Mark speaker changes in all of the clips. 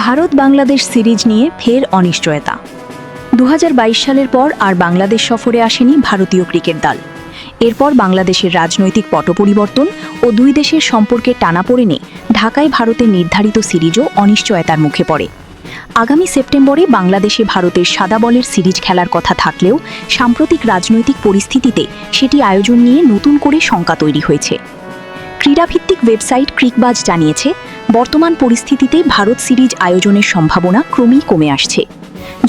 Speaker 1: Bharat Bangladesh series নিয়ে ফের অনিশ্চয়তা। 2022 সালের পর আর বাংলাদেশ সফরে আসেনি ভারতীয় ক্রিকেট দল। এরপর বাংলাদেশের রাজনৈতিক পট পরিবর্তন ও দুই দেশের সম্পর্কে টানাপোড়েনে ঢাকায় ভারতের নির্ধারিত সিরিজও অনিশ্চয়তার মুখে পড়ে। আগামী সেপ্টেম্বরে বাংলাদেশে ভারতের সাদা বলের সিরিজ খেলার কথা থাকলেও সাম্প্রতিক রাজনৈতিক পরিস্থিতিতে সেটি আয়োজন নিয়ে নতুন করে শঙ্কা তৈরি হয়েছে। ক্রীড়াভিত্তিক ওয়েবসাইট ক্রিকবাজ জানিয়েছে, বর্তমান পরিস্থিতিতে ভারত সিরিজ আয়োজনের সম্ভাবনা ক্রমেই কমে আসছে।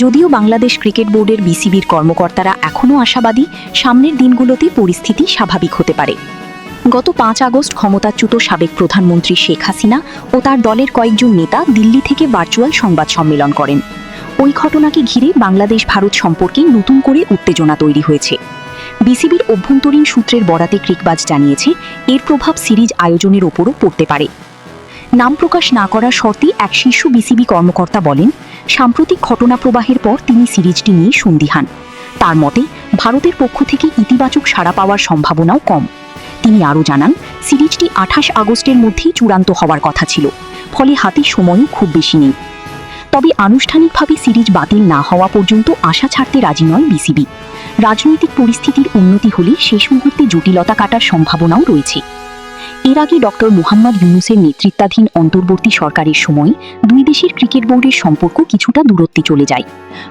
Speaker 1: যদিও বাংলাদেশ ক্রিকেট বোর্ডের বিসিবির কর্মকর্তারা এখনও আশাবাদী সামনের দিনগুলোতে পরিস্থিতি স্বাভাবিক হতে পারে। গত 5 আগস্ট ক্ষমতাচ্যুত সাবেক প্রধানমন্ত্রী শেখ হাসিনা ও তার দলের কয়েকজন নেতা দিল্লি থেকে ভার্চুয়াল সংবাদ সম্মেলন করেন। ওই ঘটনাকে ঘিরে বাংলাদেশ ভারত সম্পর্কে নতুন করে উত্তেজনা তৈরি হয়েছে। বিসিবির অভ্যন্তরীণ সূত্রের বরাতে ক্রিকবাজ জানিয়েছে, এর প্রভাব সিরিজ আয়োজনের ওপরও পড়তে পারে। নাম প্রকাশ না করার শর্তে এক শীর্ষ বিসিবি কর্মকর্তা বলেন, সাম্প্রতিক ঘটনা প্রবাহের পর তিনি সিরিজটি নিয়ে সন্দিহান। তার মতে ভারতের পক্ষ থেকে ইতিবাচক সাড়া পাওয়ার সম্ভাবনাও কম। তিনি আরও জানান, সিরিজটি 28 আগস্টের মধ্যেই চূড়ান্ত হওয়ার কথা ছিল, ফলে হাতে সময়ও খুব বেশি নেই। তবে আনুষ্ঠানিকভাবে সিরিজ বাতিল না হওয়া পর্যন্ত আশা ছাড়তে রাজি নয় বিসিবি। রাজনৈতিক পরিস্থিতির উন্নতি হলে শেষ মুহূর্তে জটিলতা কাটার সম্ভাবনাও রয়েছে। এর আগে ডক্টর মোহাম্মদ ইউনূসের নেতৃত্বাধীন অন্তর্বর্তী সরকারের সময় দুই দেশের ক্রিকেট বোর্ডের সম্পর্ক কিছুটা দূরত্বে চলে যায়।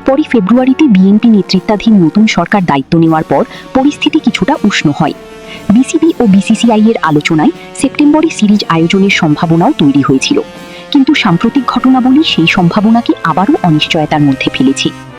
Speaker 1: পরে ফেব্রুয়ারিতে বিএনপি নেতৃত্বাধীন নতুন সরকার দায়িত্ব নেওয়ার পর পরিস্থিতি কিছুটা উষ্ণ হয়। বিসিবি ও বিসিসিআই এর আলোচনায় সেপ্টেম্বরে সিরিজ আয়োজনের সম্ভাবনাও তৈরি হয়েছিল, কিন্তু সাম্প্রতিক ঘটনাবলী সেই সম্ভাবনাকে আবারও অনিশ্চয়তার মধ্যে ফেলেছে।